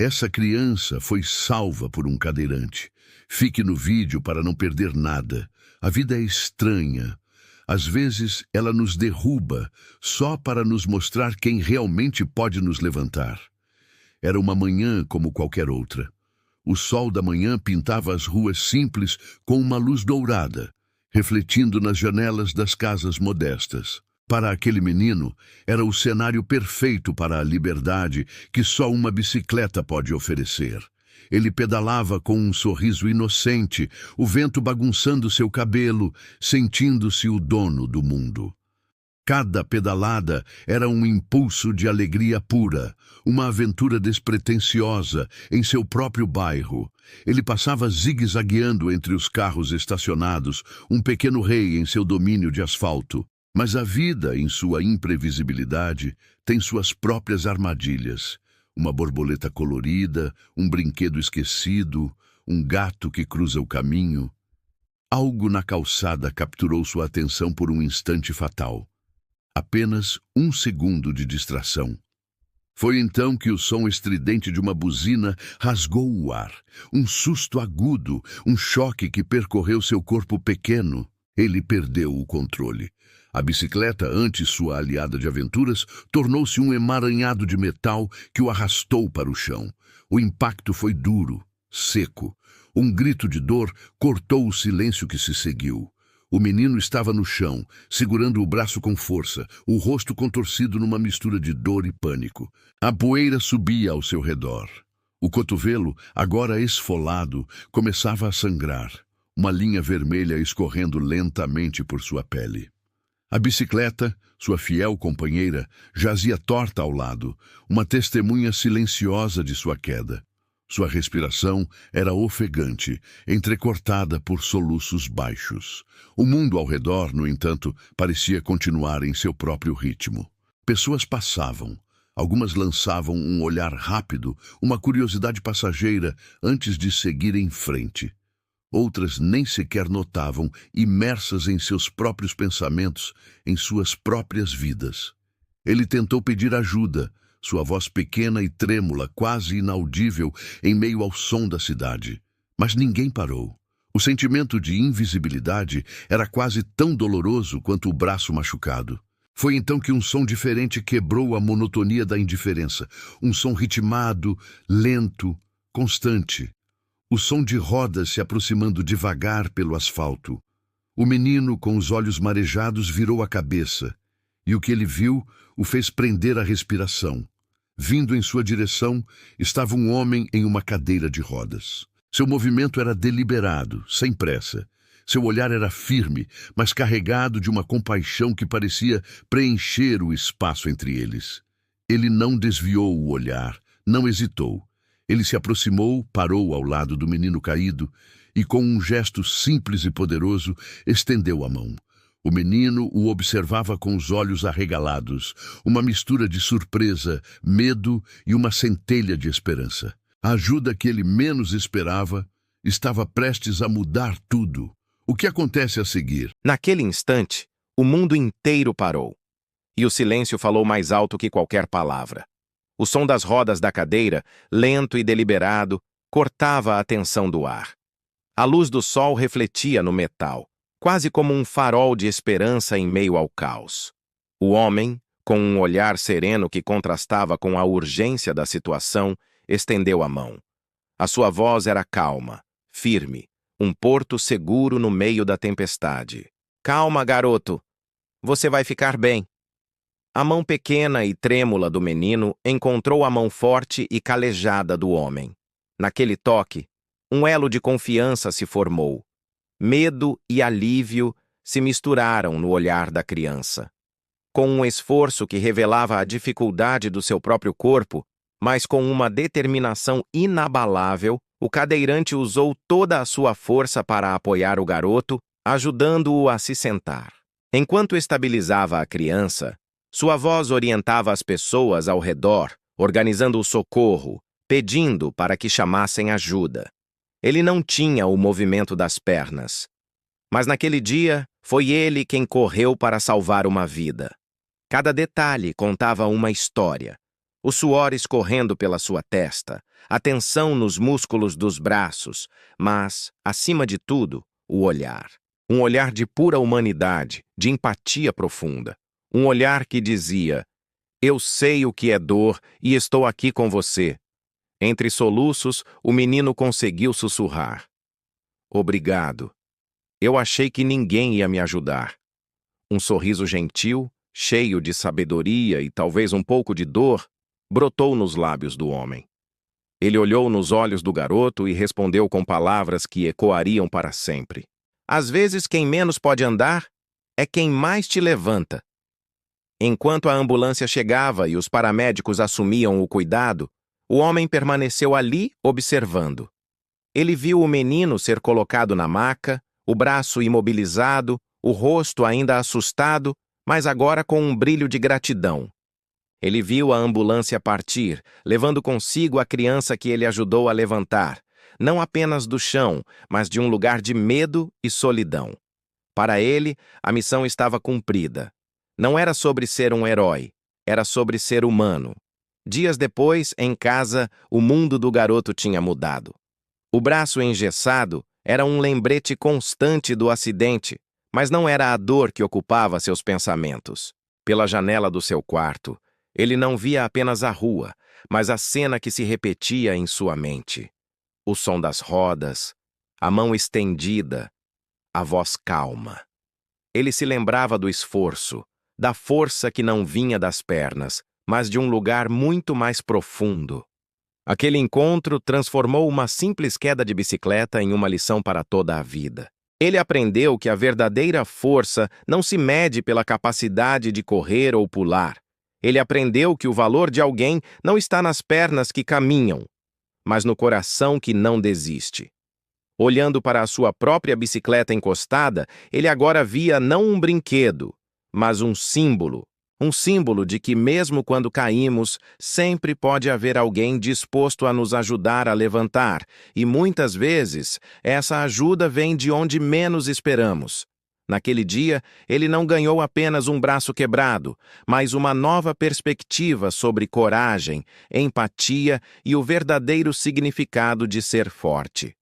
Essa criança foi salva por um cadeirante. Fique no vídeo para não perder nada. A vida é estranha. Às vezes, ela nos derruba só para nos mostrar quem realmente pode nos levantar. Era uma manhã como qualquer outra. O sol da manhã pintava as ruas simples com uma luz dourada, refletindo nas janelas das casas modestas. Para aquele menino, era o cenário perfeito para a liberdade que só uma bicicleta pode oferecer. Ele pedalava com um sorriso inocente, o vento bagunçando seu cabelo, sentindo-se o dono do mundo. Cada pedalada era um impulso de alegria pura, uma aventura despretensiosa em seu próprio bairro. Ele passava zigue-zagueando entre os carros estacionados, um pequeno rei em seu domínio de asfalto. Mas a vida, em sua imprevisibilidade, tem suas próprias armadilhas. Uma borboleta colorida, um brinquedo esquecido, um gato que cruza o caminho. Algo na calçada capturou sua atenção por um instante fatal. Apenas um segundo de distração. Foi então que o som estridente de uma buzina rasgou o ar. Um susto agudo, um choque que percorreu seu corpo pequeno. Ele perdeu o controle. A bicicleta, antes sua aliada de aventuras, tornou-se um emaranhado de metal que o arrastou para o chão. O impacto foi duro, seco. Um grito de dor cortou o silêncio que se seguiu. O menino estava no chão, segurando o braço com força, o rosto contorcido numa mistura de dor e pânico. A poeira subia ao seu redor. O cotovelo, agora esfolado, começava a sangrar, uma linha vermelha escorrendo lentamente por sua pele. A bicicleta, sua fiel companheira, jazia torta ao lado, uma testemunha silenciosa de sua queda. Sua respiração era ofegante, entrecortada por soluços baixos. O mundo ao redor, no entanto, parecia continuar em seu próprio ritmo. Pessoas passavam. Algumas lançavam um olhar rápido, uma curiosidade passageira, antes de seguir em frente. Outras nem sequer notavam, imersas em seus próprios pensamentos, em suas próprias vidas. Ele tentou pedir ajuda, sua voz pequena e trêmula, quase inaudível, em meio ao som da cidade. Mas ninguém parou. O sentimento de invisibilidade era quase tão doloroso quanto o braço machucado. Foi então que um som diferente quebrou a monotonia da indiferença. Um som ritmado, lento, constante. O som de rodas se aproximando devagar pelo asfalto. O menino, com os olhos marejados, virou a cabeça, e o que ele viu o fez prender a respiração. Vindo em sua direção, estava um homem em uma cadeira de rodas. Seu movimento era deliberado, sem pressa. Seu olhar era firme, mas carregado de uma compaixão que parecia preencher o espaço entre eles. Ele não desviou o olhar, não hesitou. Ele se aproximou, parou ao lado do menino caído e, com um gesto simples e poderoso, estendeu a mão. O menino o observava com os olhos arregalados, uma mistura de surpresa, medo e uma centelha de esperança. A ajuda que ele menos esperava estava prestes a mudar tudo. O que acontece a seguir? Naquele instante, o mundo inteiro parou. E o silêncio falou mais alto que qualquer palavra. O som das rodas da cadeira, lento e deliberado, cortava a tensão do ar. A luz do sol refletia no metal, quase como um farol de esperança em meio ao caos. O homem, com um olhar sereno que contrastava com a urgência da situação, estendeu a mão. A sua voz era calma, firme, um porto seguro no meio da tempestade. "Calma, garoto. Você vai ficar bem." A mão pequena e trêmula do menino encontrou a mão forte e calejada do homem. Naquele toque, um elo de confiança se formou. Medo e alívio se misturaram no olhar da criança. Com um esforço que revelava a dificuldade do seu próprio corpo, mas com uma determinação inabalável, o cadeirante usou toda a sua força para apoiar o garoto, ajudando-o a se sentar. Enquanto estabilizava a criança, sua voz orientava as pessoas ao redor, organizando o socorro, pedindo para que chamassem ajuda. Ele não tinha o movimento das pernas. Mas naquele dia, foi ele quem correu para salvar uma vida. Cada detalhe contava uma história. O suor escorrendo pela sua testa, a tensão nos músculos dos braços, mas, acima de tudo, o olhar. Um olhar de pura humanidade, de empatia profunda. Um olhar que dizia: eu sei o que é dor e estou aqui com você. Entre soluços, o menino conseguiu sussurrar: obrigado. Eu achei que ninguém ia me ajudar. Um sorriso gentil, cheio de sabedoria e talvez um pouco de dor, brotou nos lábios do homem. Ele olhou nos olhos do garoto e respondeu com palavras que ecoariam para sempre. Às vezes, quem menos pode andar é quem mais te levanta. Enquanto a ambulância chegava e os paramédicos assumiam o cuidado, o homem permaneceu ali observando. Ele viu o menino ser colocado na maca, o braço imobilizado, o rosto ainda assustado, mas agora com um brilho de gratidão. Ele viu a ambulância partir, levando consigo a criança que ele ajudou a levantar, não apenas do chão, mas de um lugar de medo e solidão. Para ele, a missão estava cumprida. Não era sobre ser um herói, era sobre ser humano. Dias depois, em casa, o mundo do garoto tinha mudado. O braço engessado era um lembrete constante do acidente, mas não era a dor que ocupava seus pensamentos. Pela janela do seu quarto, ele não via apenas a rua, mas a cena que se repetia em sua mente. O som das rodas, a mão estendida, a voz calma. Ele se lembrava do esforço, da força que não vinha das pernas, mas de um lugar muito mais profundo. Aquele encontro transformou uma simples queda de bicicleta em uma lição para toda a vida. Ele aprendeu que a verdadeira força não se mede pela capacidade de correr ou pular. Ele aprendeu que o valor de alguém não está nas pernas que caminham, mas no coração que não desiste. Olhando para a sua própria bicicleta encostada, ele agora via não um brinquedo, mas um símbolo de que mesmo quando caímos, sempre pode haver alguém disposto a nos ajudar a levantar, e muitas vezes essa ajuda vem de onde menos esperamos. Naquele dia, ele não ganhou apenas um braço quebrado, mas uma nova perspectiva sobre coragem, empatia e o verdadeiro significado de ser forte.